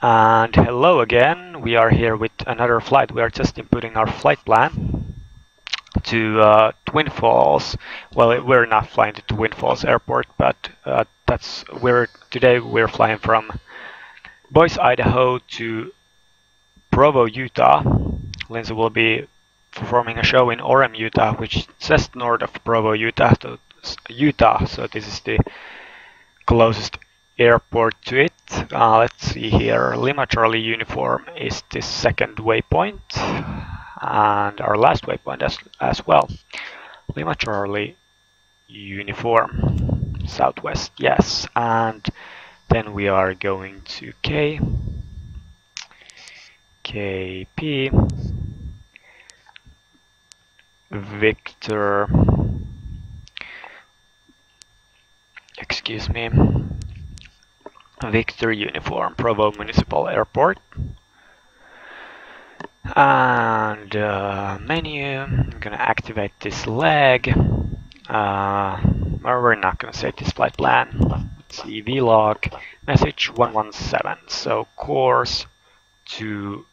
And hello again, we are here with another flight. We are just inputting our flight plan to Twin Falls. Well, we're not flying to Twin Falls Airport, but today we're flying from Boise, Idaho to Provo, Utah. Lindsay will be performing a show in Orem, Utah, which is just north of Provo, Utah. So this is the closest airport to it. Let's see here. Lima Charlie Uniform is the second waypoint, and our last waypoint as well. Lima Charlie Uniform, southwest, yes. And then we are going to KP, Victor, excuse me, Victor Uniform, Provo Municipal Airport. And menu, I'm gonna activate this leg. Or we're not gonna set this flight plan. Let's see, vlog, message 117. So course to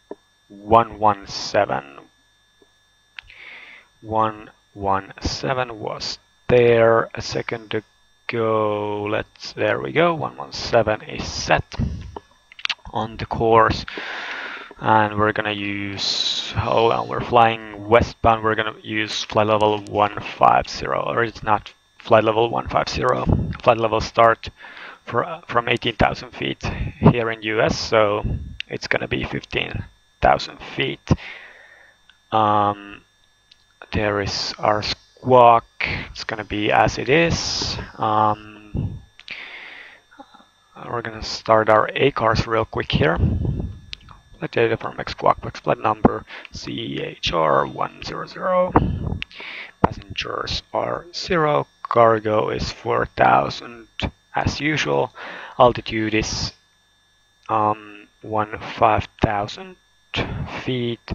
117. 117 was there a second ago. There we go. 117 is set on the course. And we're gonna use, hold on, we're flying westbound, we're gonna use flight level 150, or it's not flight level 150, flight level start from 18,000 feet here in US, so it's gonna be 15,000 feet. There is our squawk, it's gonna be as it is. We're gonna start our ACARS real quick here. Flight data from Squawk, flight number CHR100. Passengers are 0. Cargo is 4,000 as usual. Altitude is 5,000 feet.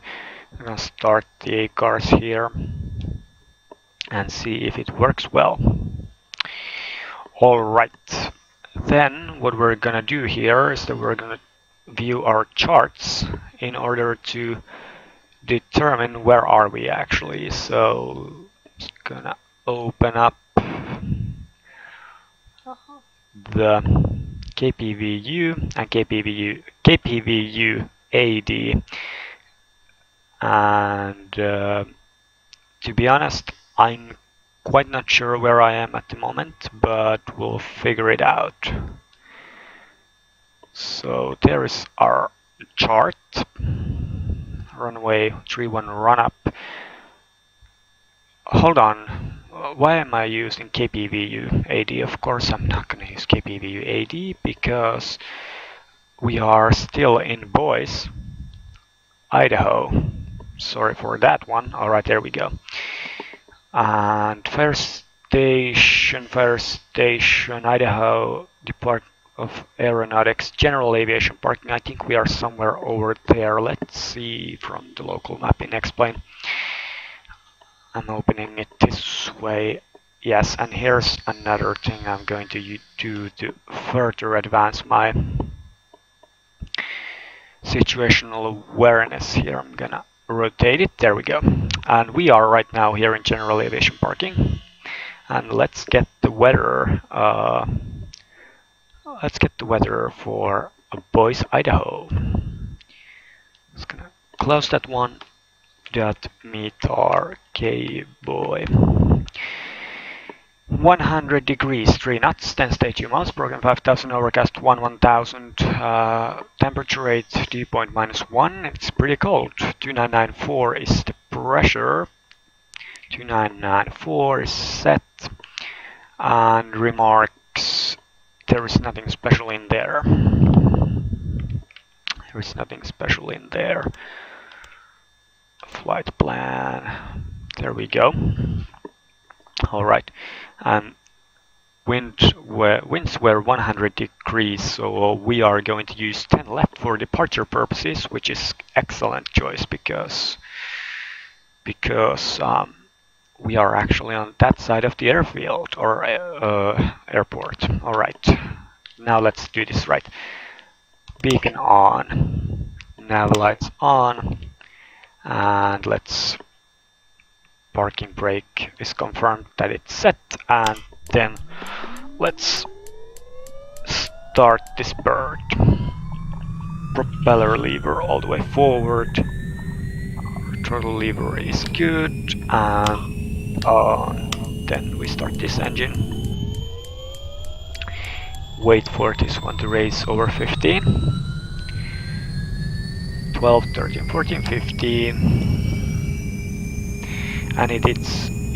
I'm gonna start the ACARS here and see if it works well. All right. Then what we're gonna do here is that we're gonna view our charts in order to determine where are we actually. So just gonna open up the KPVU and KPVU AD, and to be honest, I'm quite not sure where I am at the moment, but we'll figure it out. So there is our chart. Runway 31 run up. Hold on. Why am I using KPVU AD? Of course I'm not going to use KPVU AD because we are still in Boise, Idaho. Sorry for that one. Alright, there we go. And Fire Station, Idaho, Department of Aeronautics, General Aviation Parking. I think we are somewhere over there. Let's see from the local map in X-Plane. I'm opening it this way. Yes, and here's another thing I'm going to do to further advance my situational awareness here. I'm gonna rotate it. There we go. And we are right now here in General Aviation Parking. And let's get the weather. Let's get the weather for Boise, Idaho. Just gonna close that one. That meet our KBOI. 100 degrees, 3 knots, 10 stage 2 miles, program 5000, overcast 1000, temperature rate dew point -1, it's pretty cold. 2994 is the pressure. 2994 is set, and remarks, there is nothing special in there. There is nothing special in there. Flight plan, there we go. Alright, and winds were 100 degrees, so we are going to use 10 left for departure purposes, which is excellent choice because we are actually on that side of the airfield or airport. Alright, now let's do this right. beacon on, nav lights on, and let's parking brake is confirmed that it's set, and then let's start this bird. Propeller lever all the way forward, throttle lever is good, and then we start this engine. Wait for this one to raise over 15. 12, 13, 14, 15. And it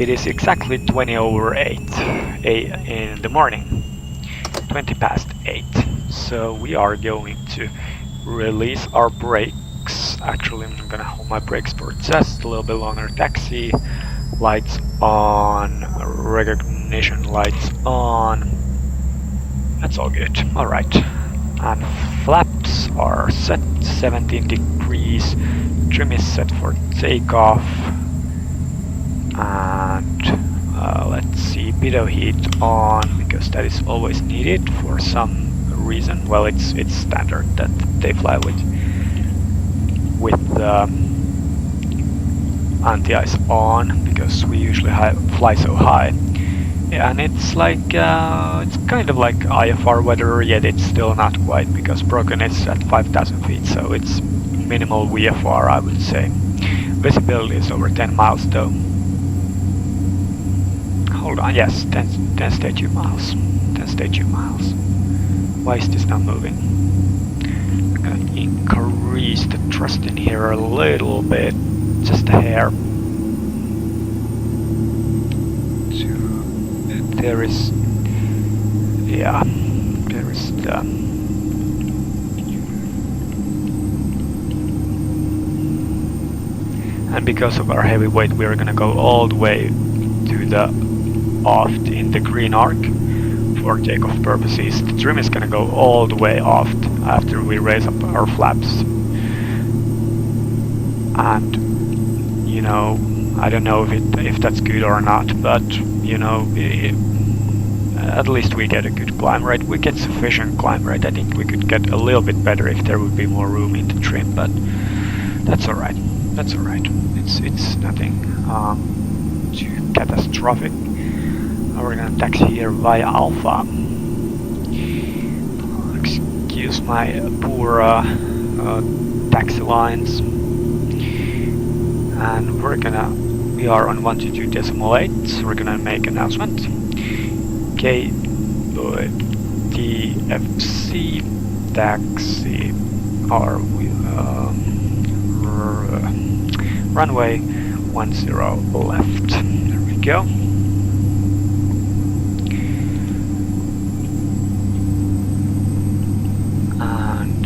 is exactly 20 over 8 in the morning. 20 past 8. So we are going to release our brakes. Actually, I'm gonna hold my brakes for just a little bit longer. Taxi, lights on, recognition lights on. That's all good. Alright. And flaps are set 17 degrees. Trim is set for takeoff. And let's see, pitot heat on, because that is always needed for some reason. Well, it's standard that they fly with anti-ice on, because we usually fly so high. Yeah, and it's like it's kind of like IFR weather, yet it's still not quite, because Broken is at 5,000 feet, so it's minimal VFR, I would say. Visibility is over 10 miles though. Hold on, yes, 10 statute miles. 10 statute miles. Why is this not moving? I'm gonna increase the thrust in here a little bit, just a hair. There is, yeah, there is the and because of our heavy weight, we are gonna go all the way to the aft in the green arc for takeoff purposes. The trim is gonna go all the way aft after we raise up our flaps. And you know, I don't know if that's good or not, but you know, at least we get a good climb rate. We get sufficient climb rate. I think we could get a little bit better if there would be more room in the trim, but that's alright. That's alright. It's nothing too catastrophic. We're gonna taxi here via Alpha. Excuse my poor taxi lines. And we are on 122.8, so we're gonna make announcement. KBOI TFC taxi runway 10 left. There we go. And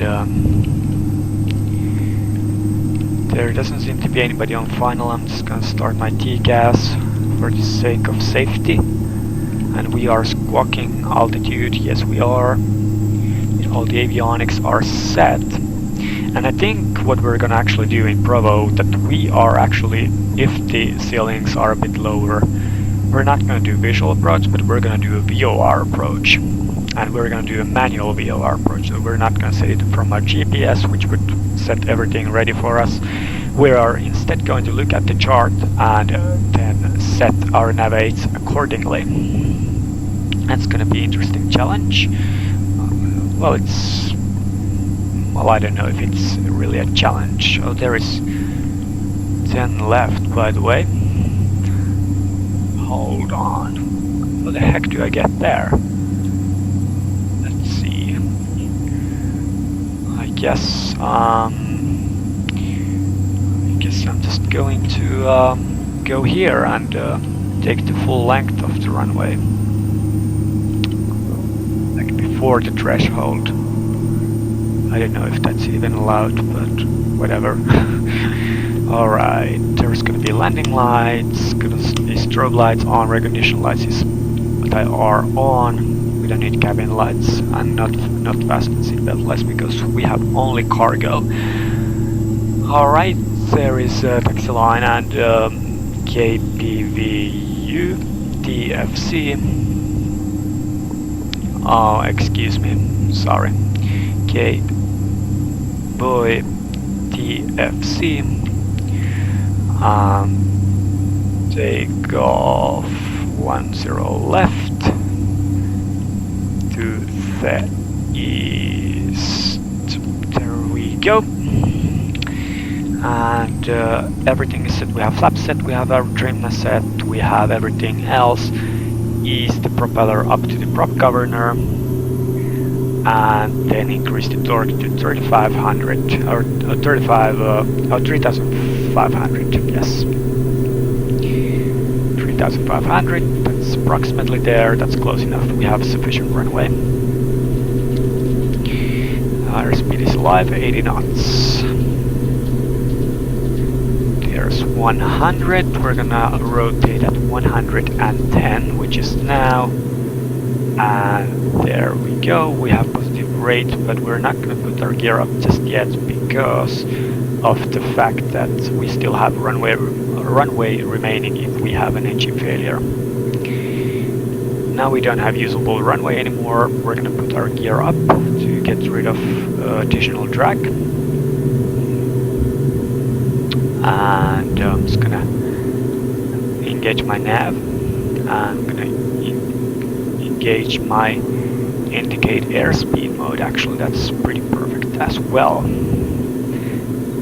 there doesn't seem to be anybody on final. I'm just gonna start my TCAS for the sake of safety. And we are squawking altitude. Yes, we are. All the avionics are set. And I think what we're gonna actually do in Provo, that we are actually, if the ceilings are a bit lower, we're not gonna do visual approach, but we're gonna do a VOR approach. And we're gonna do a manual VOR approach, so we're not gonna set it from our GPS, which would set everything ready for us. We are instead going to look at the chart and then set our nav aids accordingly. That's gonna be an interesting challenge. Well, I don't know if it's really a challenge. Oh, there is 10 left, by the way. Hold on. What the heck do I get there? Let's see. I guess I'm just going to go here and take the full length of the runway. Like before the threshold. I don't know if that's even allowed, but whatever. Alright, there's gonna be landing lights, gonna be strobe lights on, recognition lights are on. We don't need cabin lights and not fasten seatbelt lights because we have only cargo. Alright, there is a taxi line and KPVU, TFC. Oh, excuse me, sorry. KBOI TFC. Take off 10 left to the east. There we go. And everything is set. We have flaps set, we have our trim set, we have everything else. Ease the propeller up to the prop governor, and then increase the torque to 3500 or 3500. Yes, 3500. That's approximately there. That's close enough. We have sufficient runway. Our speed is live, 80 knots. There's 100. We're gonna rotate at 110, which is now. And there we go. We have positive rate, but we're not gonna put our gear up just yet because of the fact that we still have runway remaining if we have an engine failure. Now we don't have usable runway anymore. We're gonna put our gear up to get rid of additional drag. And I'm just gonna engage my nav. I'm gonna engage my indicate airspeed mode. Actually, that's pretty perfect as well.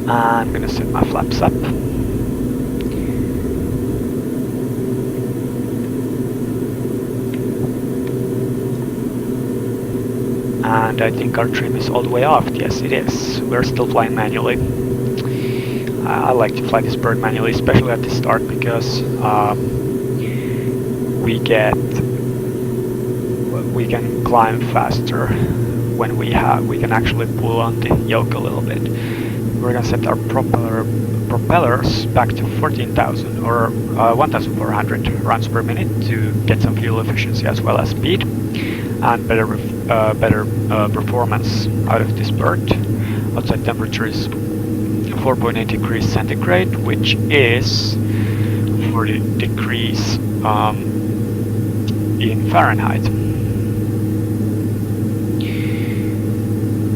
I'm gonna set my flaps up. And I think our trim is all the way off. Yes, it is. We're still flying manually. I like to fly this bird manually, especially at the start, because we can climb faster when we can actually pull on the yoke a little bit. We're gonna set our propellers back to 14,000 or 1,400 runs per minute to get some fuel efficiency as well as speed and better performance out of this bird. Outside temperature is 4.8 degrees centigrade, which is 40 degrees in Fahrenheit.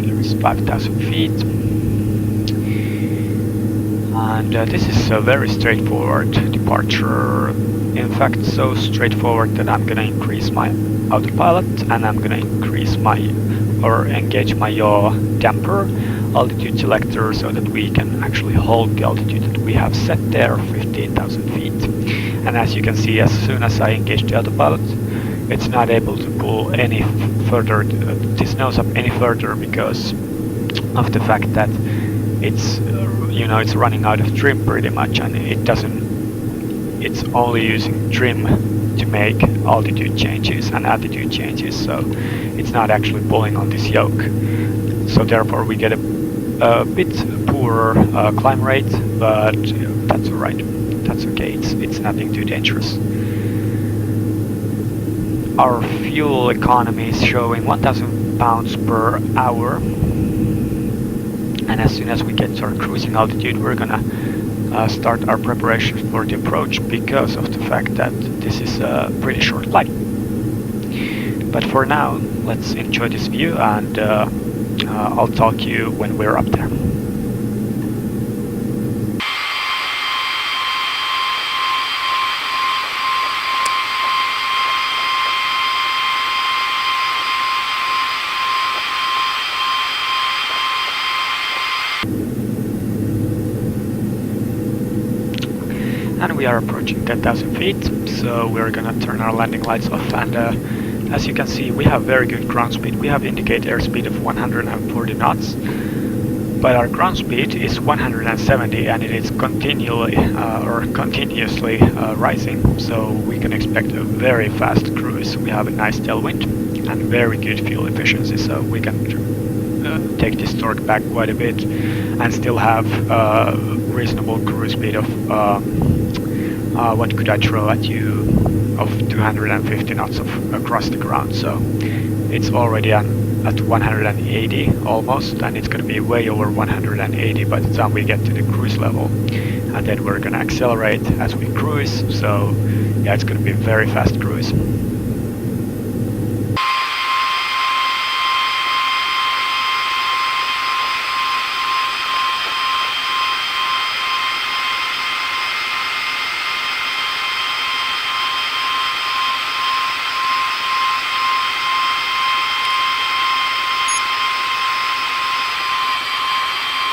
There is 5,000 feet. And this is a very straightforward departure. In fact, so straightforward that I'm gonna increase my autopilot and I'm gonna increase engage my yaw damper altitude selector so that we can actually hold the altitude that we have set there, 15,000 feet. And as you can see, as soon as I engage the autopilot, it's not able to pull any further, this nose up any further because of the fact that it's it's running out of trim pretty much, and it's only using trim to make altitude changes and attitude changes, so it's not actually pulling on this yoke. So therefore we get a bit poorer climb rate, but that's alright. That's okay. It's nothing too dangerous. Our fuel economy is showing 1,000 pounds per hour. And as soon as we get to our cruising altitude, we're gonna start our preparations for the approach because of the fact that this is a pretty short flight. But for now, let's enjoy this view, and I'll talk to you when we're up there. And we are approaching 10,000 feet, so we're gonna turn our landing lights off, and as you can see, we have very good ground speed. We have indicate airspeed of 140 knots, but our ground speed is 170, and it is continuously rising, so we can expect a very fast cruise. We have a nice tailwind and very good fuel efficiency, so we can take this torque back quite a bit and still have reasonable cruise speed of what could I throw at you, of 250 knots across the ground. So it's already at 180 almost, and it's going to be way over 180 by the time we get to the cruise level, and then we're going to accelerate as we cruise. So yeah, it's going to be a very fast cruise.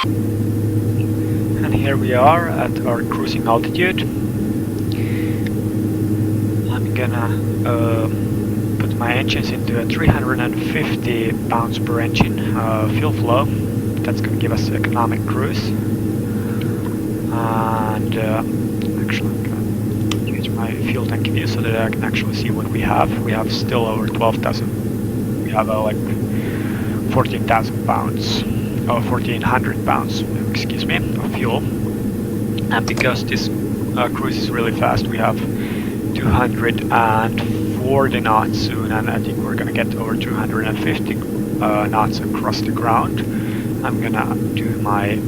And here we are at our cruising altitude. I'm gonna put my engines into a 350 pounds per engine fuel flow. That's gonna give us economic cruise. And actually I'm gonna use my fuel tank view so that I can actually see what we have. We have still over 12,000. We have like 14,000 pounds, or 1,400 pounds, excuse me, of fuel. And because this cruise is really fast, we have 240 knots soon, and I think we're gonna get over 250 knots across the ground. I'm gonna do my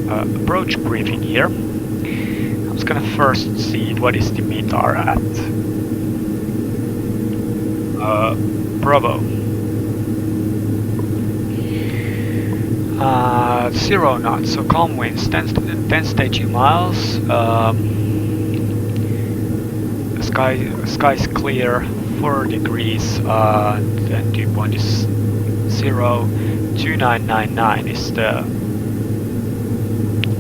approach briefing here. I'm just gonna first see what is the METAR at Bravo. 0 knots, so calm winds, 10 stage miles. Sky's clear, 4 degrees, and dew point is 0.2999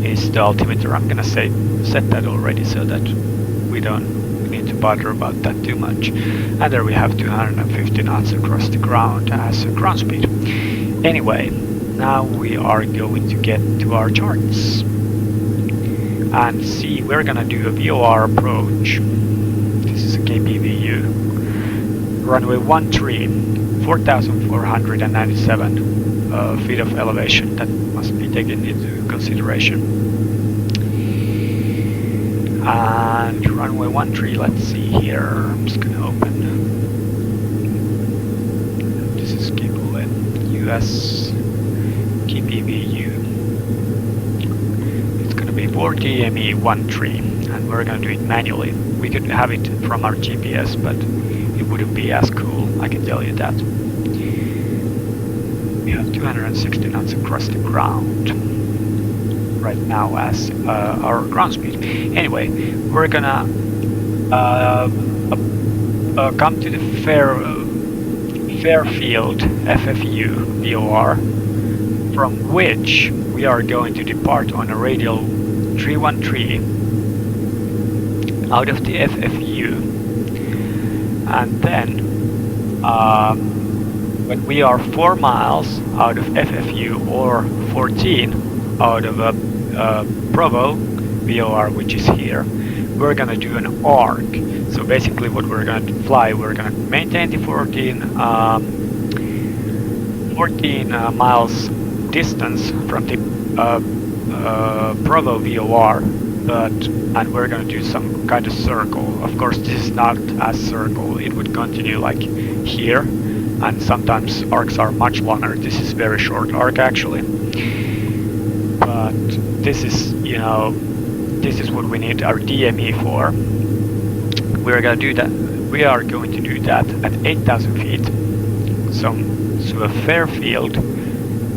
is the altimeter. I'm gonna set that already so that we need to bother about that too much. And there we have 250 knots across the ground as a ground speed. Anyway, now we are going to get to our charts and see. We're gonna do a VOR approach. This is a KPVU. Runway 13, 4,497 feet of elevation. That must be taken into consideration. And runway 13, let's see here. I'm just gonna open. This is KBOI US KPVU. It's gonna be VOR DME 13, and we're gonna do it manually. We could have it from our GPS, but it wouldn't be as cool, I can tell you that. We have 260 knots across the ground right now as our ground speed. Anyway, we're gonna come to the Fairfield FFU VOR, from which we are going to depart on a radial 313 out of the FFU, and then when we are 4 miles out of FFU or 14 out of Bravo VOR, which is here, we're gonna do an arc. So basically what we're gonna fly, we're gonna maintain the 14 miles distance from the Bravo VOR, and we're gonna do some kind of circle. Of course, this is not a circle. It would continue like here, and sometimes arcs are much longer. This is very short arc actually, but this is, you know, this is what we need our DME for. We're gonna do that. We are going to do that at 8,000 feet. So a Fairfield,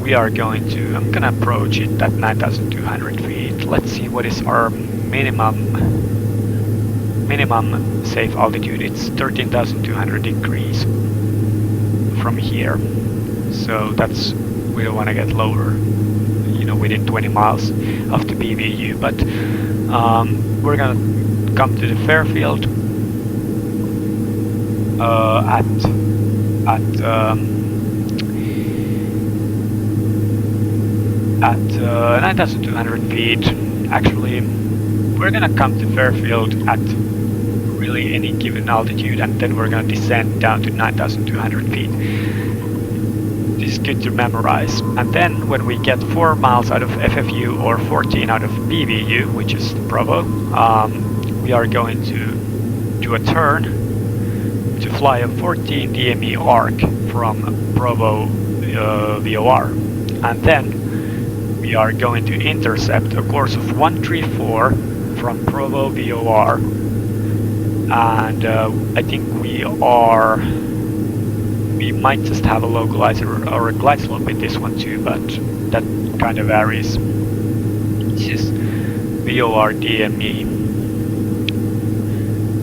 we are going to, I'm gonna approach it at 9,200 feet. Let's see what is our minimum safe altitude. It's 13,200 degrees from here. So that's, we don't want to get lower, you know, within 20 miles of the PVU. But we're gonna come to the Fairfield at 9,200 feet. Actually, we're gonna come to Fairfield at really any given altitude, and then we're gonna descend down to 9,200 feet. This is good to memorize. And then when we get 4 miles out of FFU or 14 out of PVU, which is Bravo, we are going to do a turn to fly a 14 DME arc from Bravo VOR, and then we are going to intercept a course of 134 from Bravo VOR, and I think we might just have a localizer or a glide slope with this one too, but that kind of varies. This is VOR DME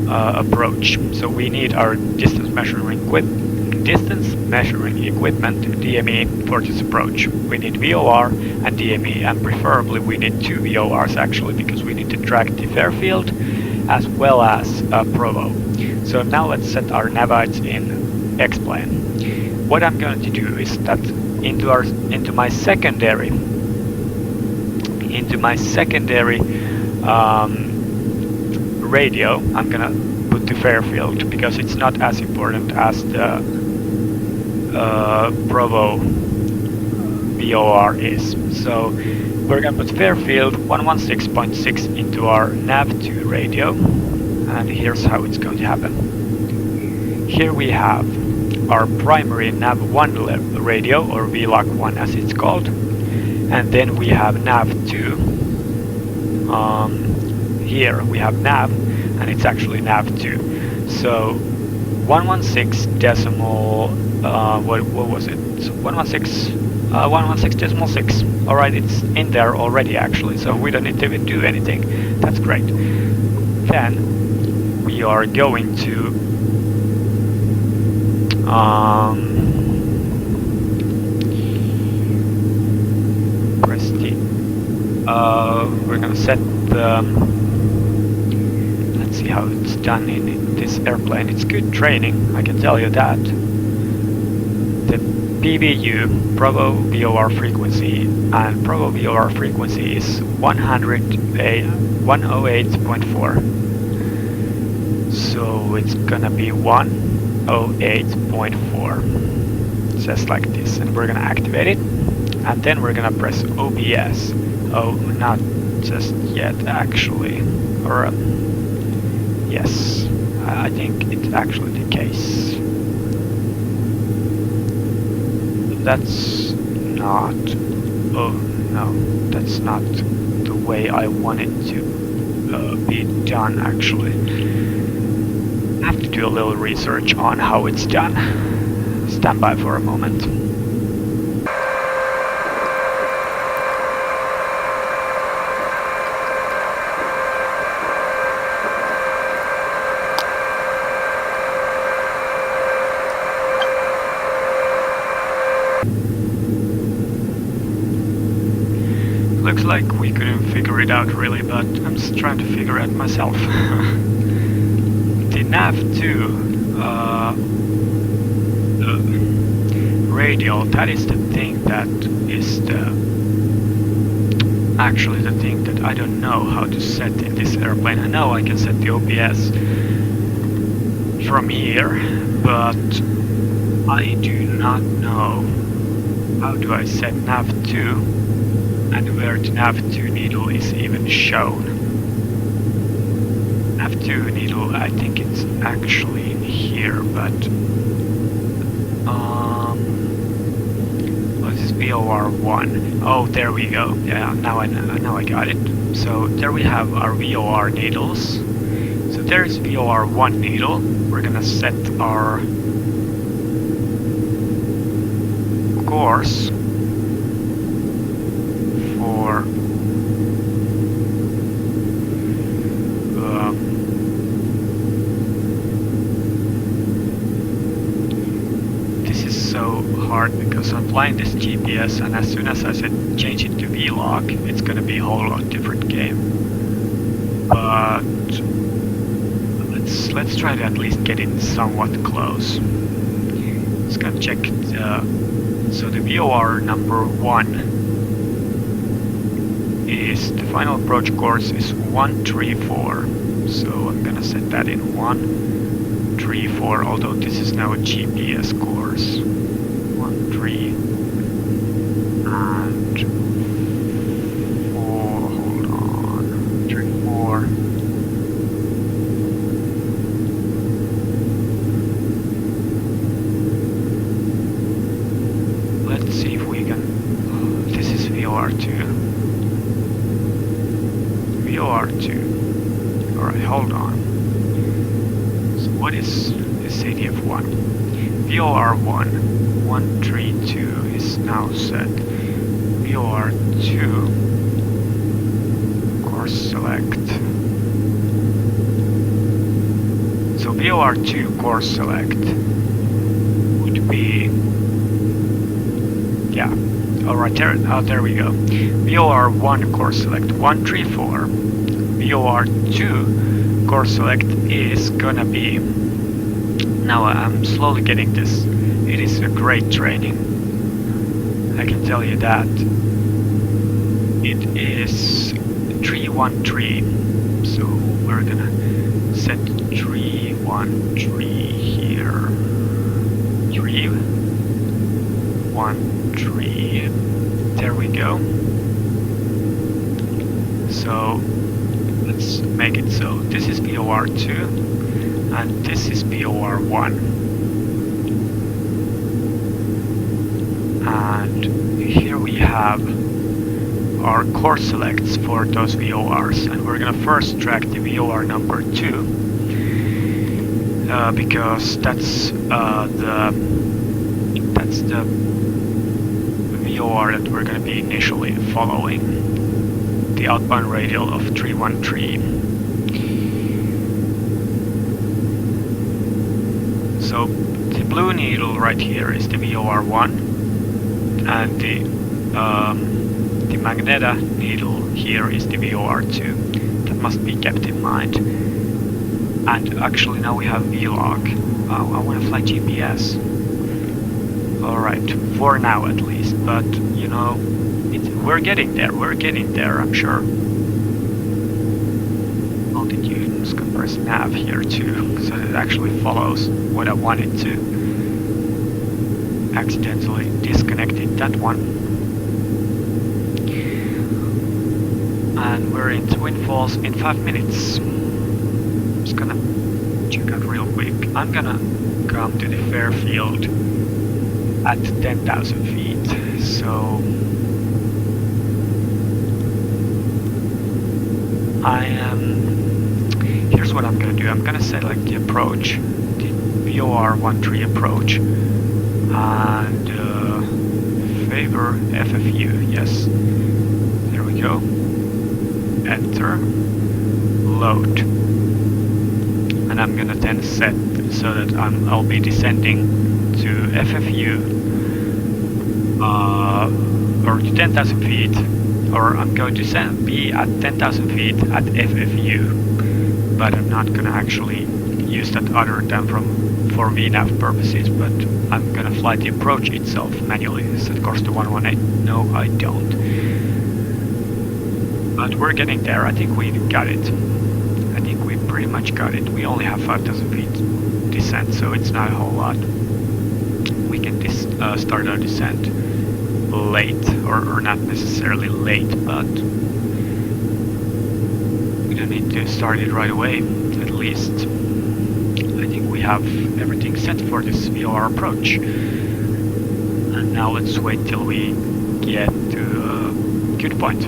approach, so we need our distance measuring distance measuring equipment, DME, for this approach. We need VOR and DME, and preferably we need two VORs actually, because we need to track the Fairfield as well as Provo. So now let's set our navites in X-plane. What I'm going to do is that into my secondary radio, I'm gonna put the Fairfield, because it's not as important as the Provo VOR is. So we're gonna put Fairfield 116.6 into our nav2 radio, and here's how it's going to happen. Here we have our primary nav1 radio, or VLOC1 as it's called, and then we have nav2. Here we have nav, and it's actually nav2. So 116 decimal, what was it? 116.6. Alright, it's in there already actually, so we don't need to even do anything. That's great. Then we are going to press T. We're gonna set the, let's see how it's done in this airplane. It's good training, I can tell you that. The PVU, Provo VOR frequency, and Provo VOR frequency is 108.4. So it's gonna be 108.4. Just like this, and we're gonna activate it, and then we're gonna press OBS. Oh, not just yet actually, or yes, I think it's actually the case. That's not, oh no, that's not the way I want it to be done actually. I have to do a little research on how it's done. Stand by for a moment. Looks like we couldn't figure it out really, but I'm just trying to figure it out myself. The nav2 the radio, that is the thing that is actually the thing that I don't know how to set in this airplane. I know I can set the OBS from here, but I do not know how do I set nav2 and where the nav2 needle is even shown. nav2 needle, I think it's actually in here, but this is VOR1. Oh, there we go. Yeah, now I got it. So there we have our VOR needles. So there's VOR1 needle. We're gonna set our course for this is so hard because I'm flying this GPS, and as soon as I change it to VLOC, it's gonna be a whole lot different game. But let's try to at least get it somewhat close. Just gonna check so the VOR number 1 is the final approach course is 134. So I'm gonna set that in 134, although this is now a GPS course. 13 and 4, hold on, 34. Let's see if we can, this is VOR2. VOR2. Alright, hold on. So what is this ADF1? VOR1 132 is now set. VOR2 course select. So VOR2 course select would Yeah. Alright, there we go. VOR1 course select 134. VOR2 course select is gonna be... Now I'm slowly getting this. It is a great training. I can tell you that. It is 313. So we're gonna set 313 here. 313. There we go. So let's make it so. This is VOR2 and this is VOR1. And here we have our course selects for those VORs, and we're gonna first track the VOR number 2 because that's the VOR that we're gonna be initially following, the outbound radial of 313. So the blue needle right here is the VOR1, and the Magneta needle here is the VOR2. That must be kept in mind. And actually now we have VLOG. I want to fly GPS. Alright, for now at least, but you know, we're getting there, I'm sure. Altitude compress nav here too, so it actually follows what I wanted to. Accidentally disconnected that one. And we're in Twin Falls in 5 minutes. Just gonna check out real quick. I'm gonna come to the Fairfield at 10,000 feet. So here's what I'm gonna do. I'm gonna select the approach, the VOR13 approach, and favor FFU. Yes, there we go. Enter, load, and I'm gonna then set so that I'll be descending to FFU or to 10,000 feet, or I'm going to be at 10,000 feet at FFU, but I'm not gonna actually use that other than for VNAV purposes, but I'm gonna fly the approach itself manually. Set course to 118. No, I don't. But we're getting there. I think we got it. I think we pretty much got it. We only have 5,000 feet descent, so it's not a whole lot. We can start our descent late, or not necessarily late, but we don't need to start it right away, at least. I think we have everything set for this VOR approach. And now let's wait till we get to good point.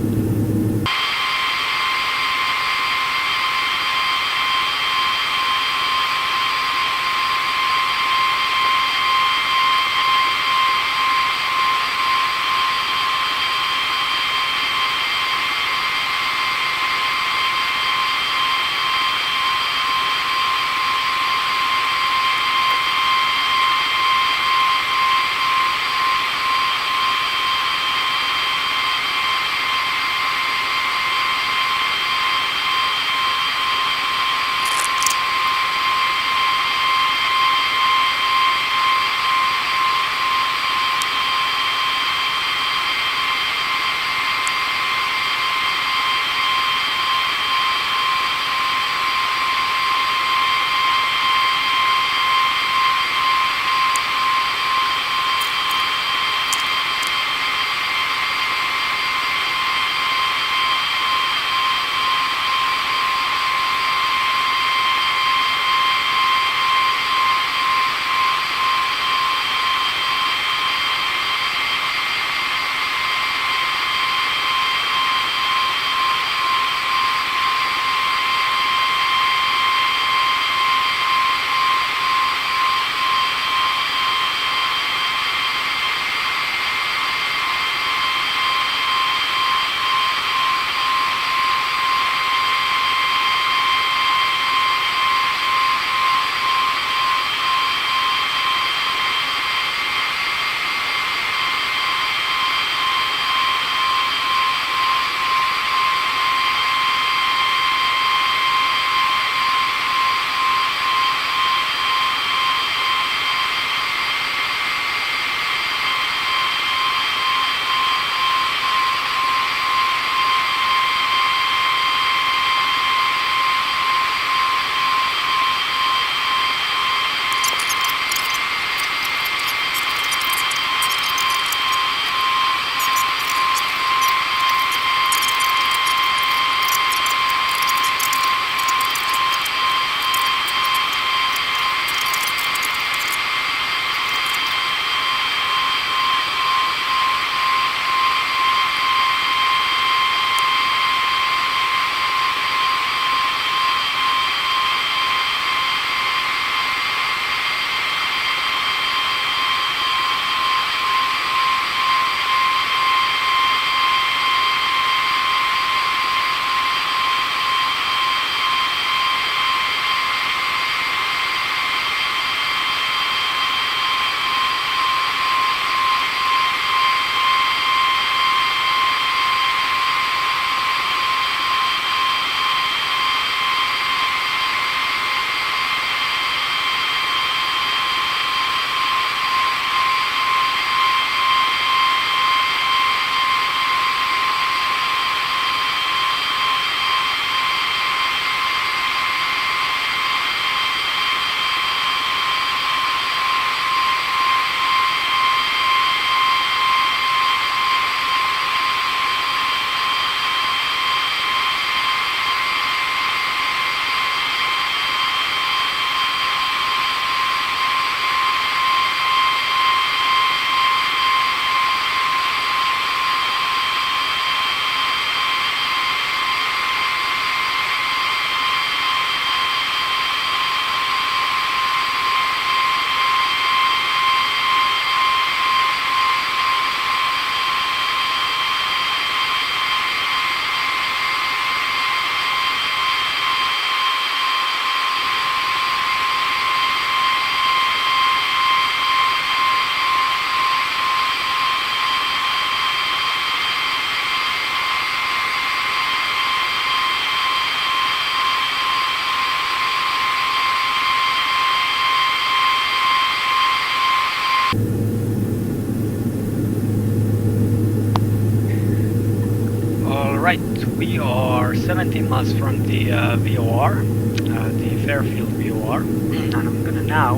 Alright, we are 17 miles from the VOR, the Fairfield VOR, and I'm gonna now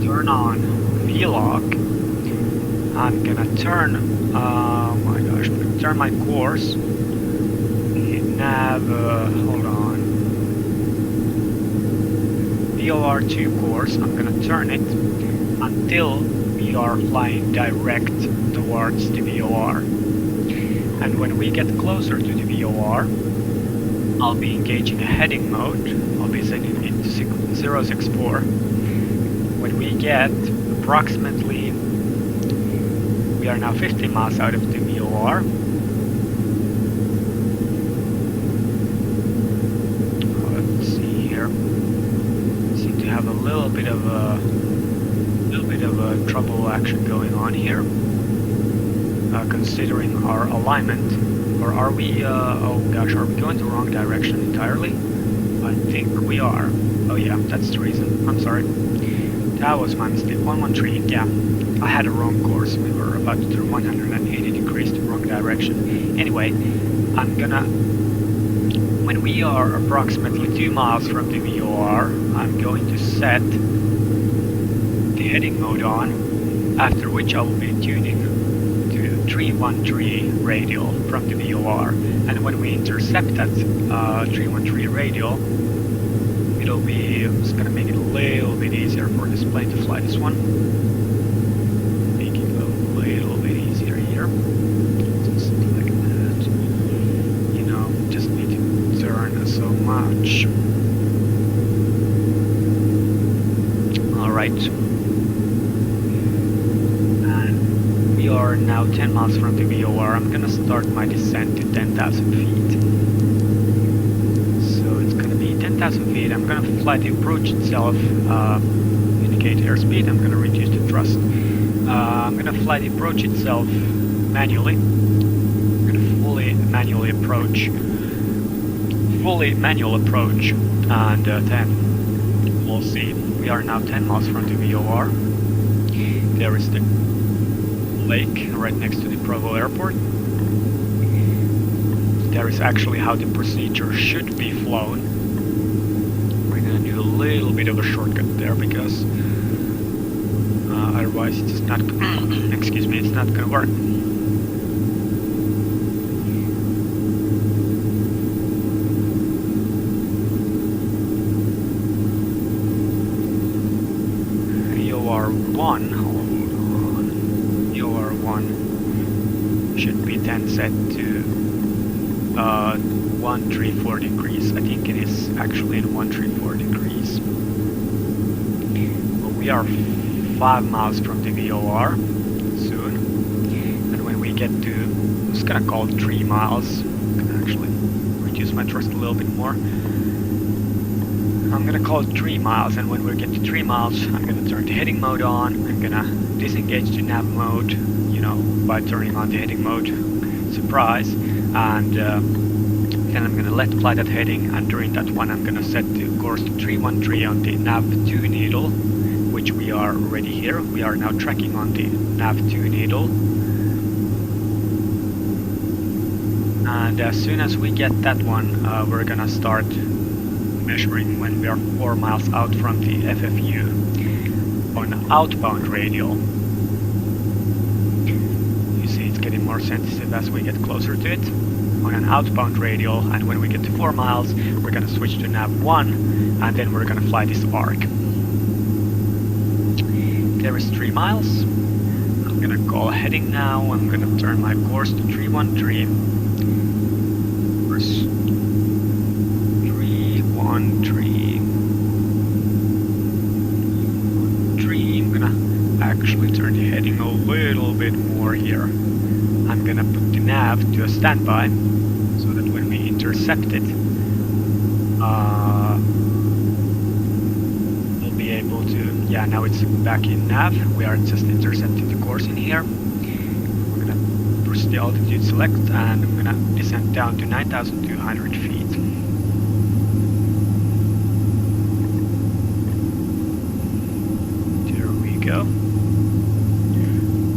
turn on V-lock. I'm gonna turn, oh my gosh, I'm gonna turn my course, nav, hold on, VOR2 course. I'm gonna turn it until we are flying direct towards the VOR. And when we get closer to the VOR, I'll be engaging a heading mode. I'll be setting it to 064. When we get approximately, we are now 50 miles out of the VOR. Let's see here. Seem to have a little bit of a trouble action going on here. Considering our alignment, or are we, oh gosh, are we going the wrong direction entirely? I think we are. Oh yeah, that's the reason. I'm sorry. That was my mistake. 113, yeah. I had a wrong course. We were about to turn 180 degrees the wrong direction. Anyway, I'm gonna, when we are approximately 2 miles from the VOR, I'm going to set the heading mode on, after which I will be tuning 313 radial from the VOR, and when we intercept that 313 radial, it'll be, it's gonna make it a little bit easier for this plane to fly this one. Make it a little bit easier here. Just like that. You know, just need to turn so much. Alright. We are now 10 miles from the VOR. I'm gonna start my descent to 10,000 feet. So it's gonna be 10,000 feet. I'm gonna fly the approach itself, indicate airspeed. I'm gonna reduce the thrust. I'm gonna fly the approach itself manually. I'm gonna fully manual approach, and then we'll see. We are now 10 miles from the VOR. There is the lake right next to the Provo airport. There is actually how the procedure should be flown. We're gonna do a little bit of a shortcut there because otherwise it's not excuse me, it's not gonna work. VOR1, VOR1 should be then set to 134 degrees. I think it is actually in 134 degrees. Well, we are 5 miles from the VOR soon, and when we get to, I'm just gonna call it 3 miles. I'm gonna actually reduce my thrust a little bit more. I'm gonna call it 3 miles, and when we get to 3 miles, I'm gonna turn the heading mode on. I'm gonna disengage the nav mode, you know, by turning on the heading mode. Surprise! And then I'm gonna let fly that heading, and during that one, I'm gonna set the course to 313 on the nav2 needle, which we are already here. We are now tracking on the nav2 needle. And as soon as we get that one, we're gonna start measuring when we are 4 miles out from the FFU on outbound radial. You see it's getting more sensitive as we get closer to it. On an outbound radial, and when we get to 4 miles, we're gonna switch to nav1, and then we're gonna fly this arc. There is 3 miles. I'm gonna call heading now. I'm gonna turn my course to 313. Course 313. I'm gonna actually turn the heading a little bit more here. I'm gonna put the nav to a standby so that when we intercept it, we'll be able to, yeah, now it's back in nav. We are just intercepting the course in here. We're gonna push the altitude select, and I'm gonna descend down to 9,200 feet. There we go.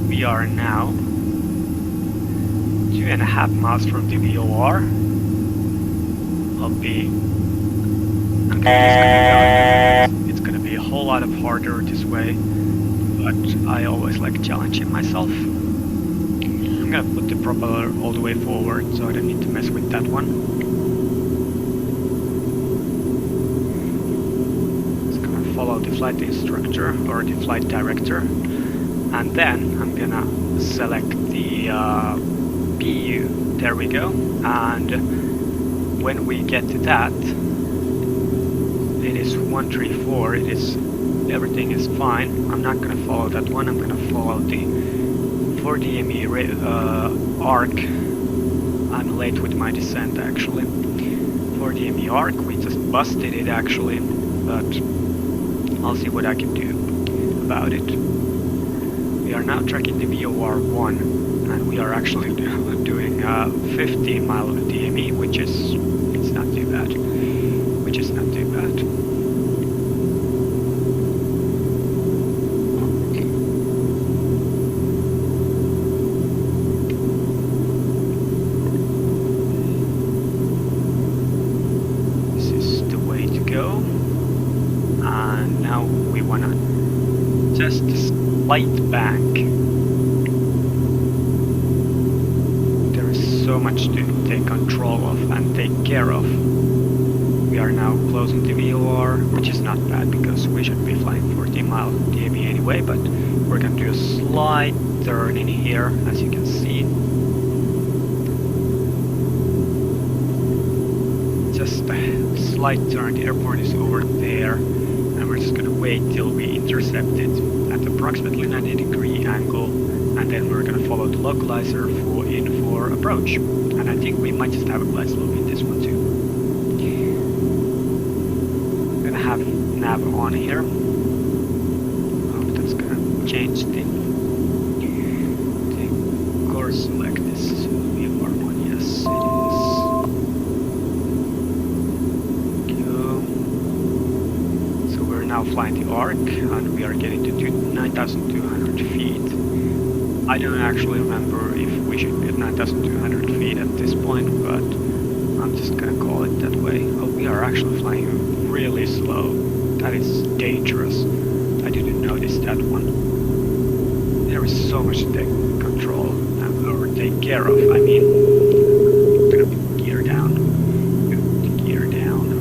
We are now 2 2.5 miles from the VOR. It's gonna be a whole lot of harder this way, but I always like challenging myself. I'm gonna put the propeller all the way forward, so I don't need to mess with that one. It's gonna follow the flight instructor or the flight director, and then I'm gonna select the PU. There we go. And when we get to that, it is 134. Everything is fine. I'm not gonna follow that one. I'm gonna follow the 4DME arc. I'm late with my descent actually. 4DME arc. We just busted it actually, but I'll see what I can do about it. We are now tracking the VOR 1, and we are actually doing 50-mile DME, which is not too bad. Which is not too bad. This is the way to go. And now we wanna just slight bank. There is so much to take control of and take care of. We are now closing the VOR, which is not bad because we should be flying 40-mile DME anyway, but we're going to do a slight turn in here, as you can see. Just a slight turn. The airport is over there, and we're just going to wait till we intercept it at approximately 90-degree angle, and then we're going to follow the localizer for approach. And I think we might just have a glide slope in this one too. Have nav on here. Hope that's gonna change the course. Select this VOR1. Yes, it is. Go. So we're now flying the arc, and we are getting to 9,200 feet. I don't actually remember if we should be at 9,200 feet at this point, but I'm just gonna call it that way. Oh, we are actually flying really slow. That is dangerous. I didn't notice that one. There is so much to take control or take care of. I mean, I'm gonna put gear down. Gear down.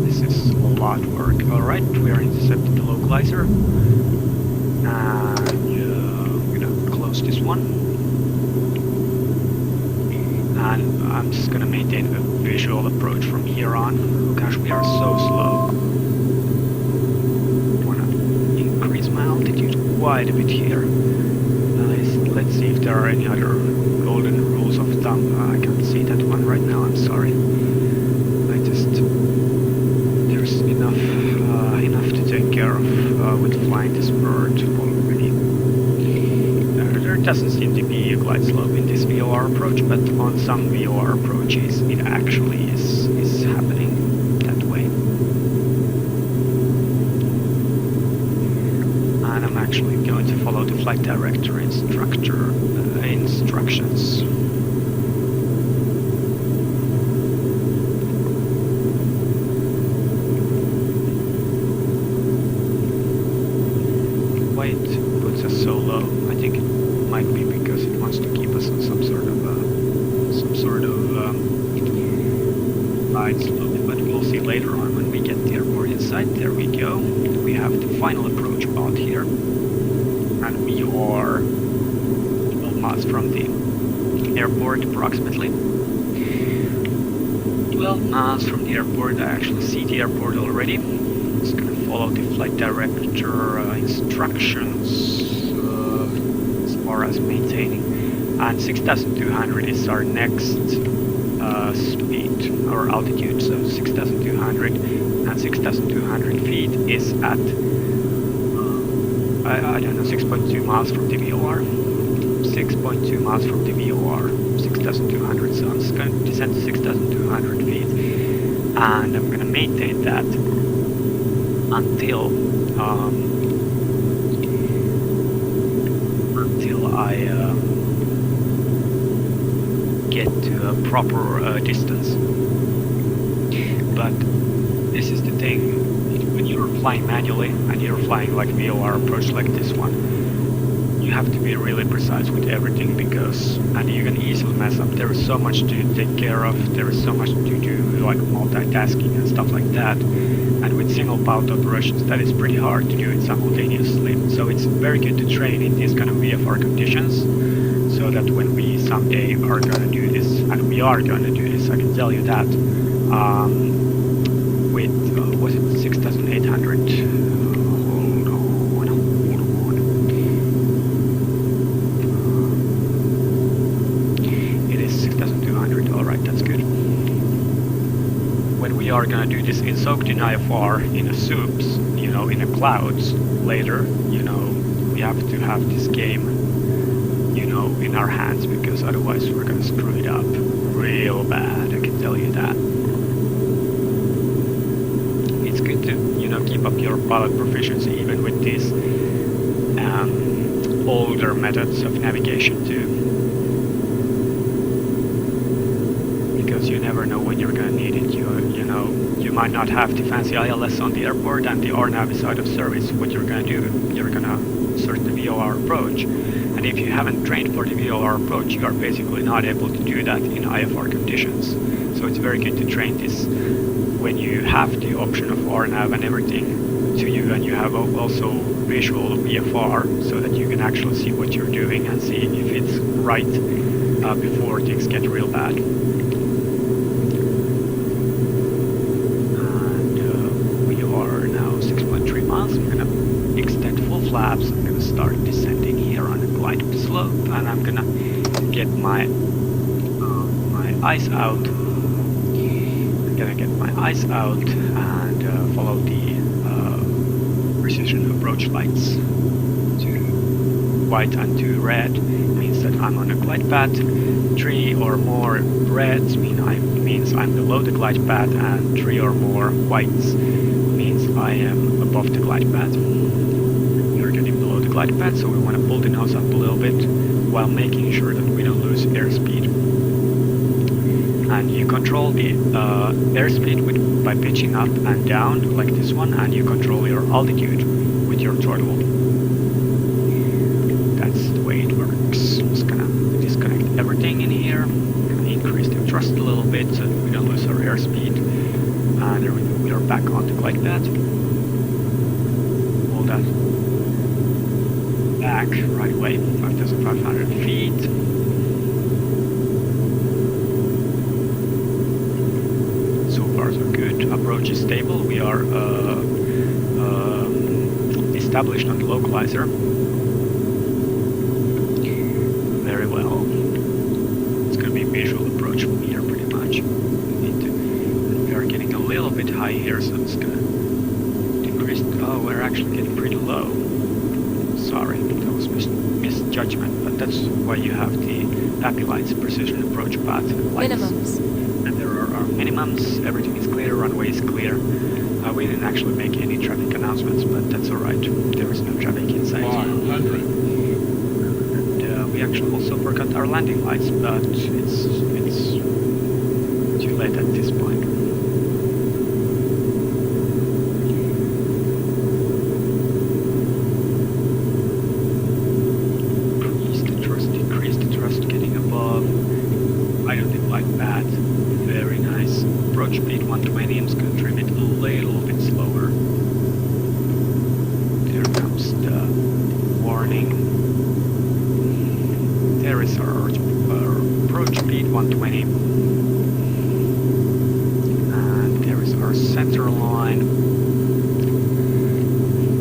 This is a lot of work. Alright, we are intercepting the localizer. And I'm gonna close this one. And I'm just gonna maintain a visual approach from here on. Oh gosh, we are so slow. I wanna increase my altitude quite a bit here. Let's see if there are any other golden rules of thumb. I can't see that one right now, I'm sorry. There's enough to take care of with flying this bird already. There doesn't seem to be a glide slope in this VOR approach, but on some VOR approaches it actually is happening that way. And I'm actually going to follow the flight director instructions. Why it puts us so low? I think it might be because it wants to keep us on some sort of glide slope, but we'll see later on when we get the airport inside. There we go. We have the final approach about here, and we are 12 miles from the airport approximately. 12 miles from the airport. I actually see the airport already. I'm just gonna follow the flight director instructions as far as maintaining, and 6,200 is our next speed or altitude. So 6,200 and 6,200 feet is at I don't know, 6.2 miles from the VOR. 6.2 miles from the VOR, 6,200. So I'm just going to descend to 6,200 feet, and I'm going to maintain that until proper distance. But this is the thing, when you're flying manually and you're flying like VOR approach like this one, you have to be really precise with everything and you can easily mess up. There is so much to take care of, there is so much to do, like multitasking and stuff like that. And with single pilot operations, that is pretty hard to do it simultaneously. So it's very good to train in these kind of VFR conditions, so that when we someday are going to do this, and we are going to do this, I can tell you that, with, was it 6,800? Hold on. It is 6,200, alright, that's good. When we are going to do this in soaked in IFR, in a soups, you know, in the clouds later, you know, we have to have this game, you know, in our hands, because otherwise we're going to screw it up real bad, I can tell you that. It's good to, you know, keep up your pilot proficiency even with these older methods of navigation too. Because you never know when you're going to need it. You know, you might not have the fancy ILS on the airport and the RNAV is out of service. What you're going to do, you're going to search the VOR approach. And if you haven't trained for the VOR approach, you are basically not able to do that in IFR conditions. So it's very good to train this when you have the option of RNAV and everything to you, and you have also visual VFR, so that you can actually see what you're doing and see if it's right before things get real bad. I'm going to extend full flaps. I'm going to start descending here on a glide slope, and I'm going to get my eyes out. I'm going to get my eyes out and follow the precision approach lights to white and to red. It means that I'm on a glide path. 3 or more reds means I'm below the glide path, and 3 or more whites means I am above the glide path. We're getting below the glide path, so we want to pull the nose up a little bit while making sure that we don't lose airspeed. And you control the airspeed by pitching up and down like this one, and you control your altitude with your throttle. That's the way it works. I'm just gonna disconnect everything in here. I'm gonna increase the thrust a little bit so that we don't lose our airspeed. And there we go, we are back on the glide path. Hold that back right away, 5,500 feet. So far so good. Approach is stable. We are established on the localizer. Very well. It's going to be visual approach from here pretty much. We are getting a little bit high here, so it's going to decrease. Oh, we're actually getting pretty low. Sorry, that was misjudgment, but that's why you have the PAPI lights, precision approach path lights. Minimums. And there are our minimums. Everything is clear, runway is clear. We didn't actually make any traffic announcements, but that's alright. There is no traffic inside. 500. And we actually also forgot our landing lights, but it's too late at this point. Increase the thrust, decrease the thrust, getting above. I don't think like that. Very nice. Approach speed 120. I'm just going to trim it a little bit slower. There comes the warning. There is our approach speed 120. And there is our center line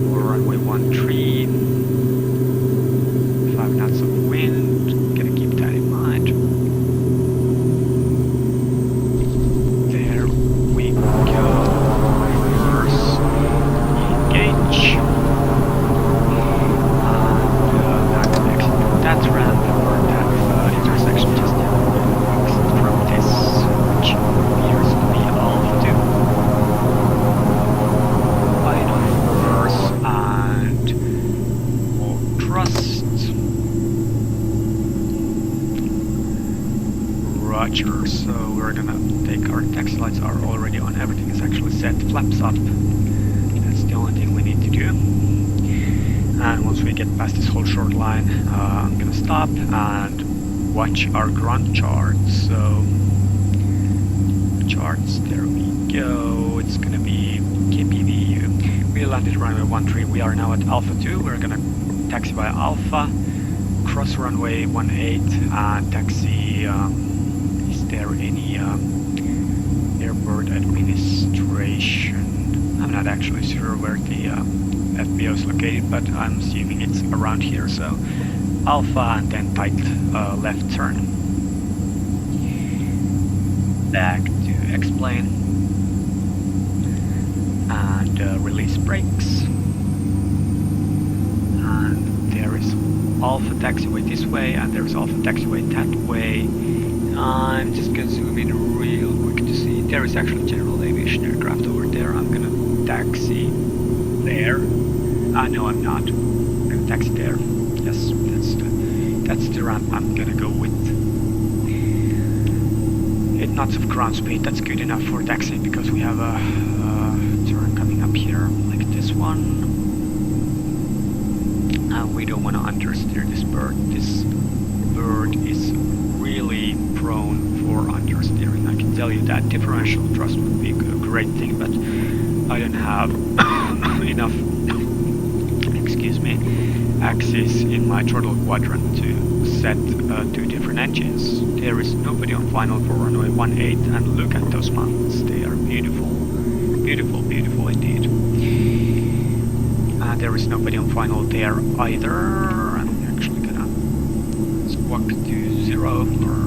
for runway 13. 5 knots of wind. Gotta keep that in mind. There we go. Reverse. Engage. And now I'm gonna exit that ramp or that intersection just now. Exit from this we're gonna take our taxi lights are already on, everything is actually set, flaps up. That's the only thing we need to do. And once we get past this whole short line, I'm gonna stop and watch our ground charts. So charts, there we go. It's gonna be KPVU. We landed runway 13. We are now at Alpha 2. We're gonna taxi by Alpha, cross runway 18, and taxi. Is there any airport administration? I'm not actually sure where the FBO is located, but I'm assuming it's around here. So Alpha and then tight left turn. Back to X-plane and release brakes. And there is Alpha taxiway this way, and there's Alpha taxiway that way. I'm just gonna zoom in real quick to see. There is actually general aviation aircraft over there. I'm gonna taxi there. No, I'm not. I'm gonna taxi there. Yes, that's the ramp I'm gonna go with. 8 knots of ground speed. That's good enough for taxiing because we have a turn coming up here like this one. We don't want to understeer this bird. This bird is really prone for understeering. I can tell you that. Differential thrust would be a great thing, but I don't have enough, excuse me, axis in my throttle quadrant to set 2 different engines. There is nobody on final for runway 18, and look at those mountains. They are beautiful, beautiful, beautiful indeed. There is nobody on final there either. I'm actually gonna squawk to 0 for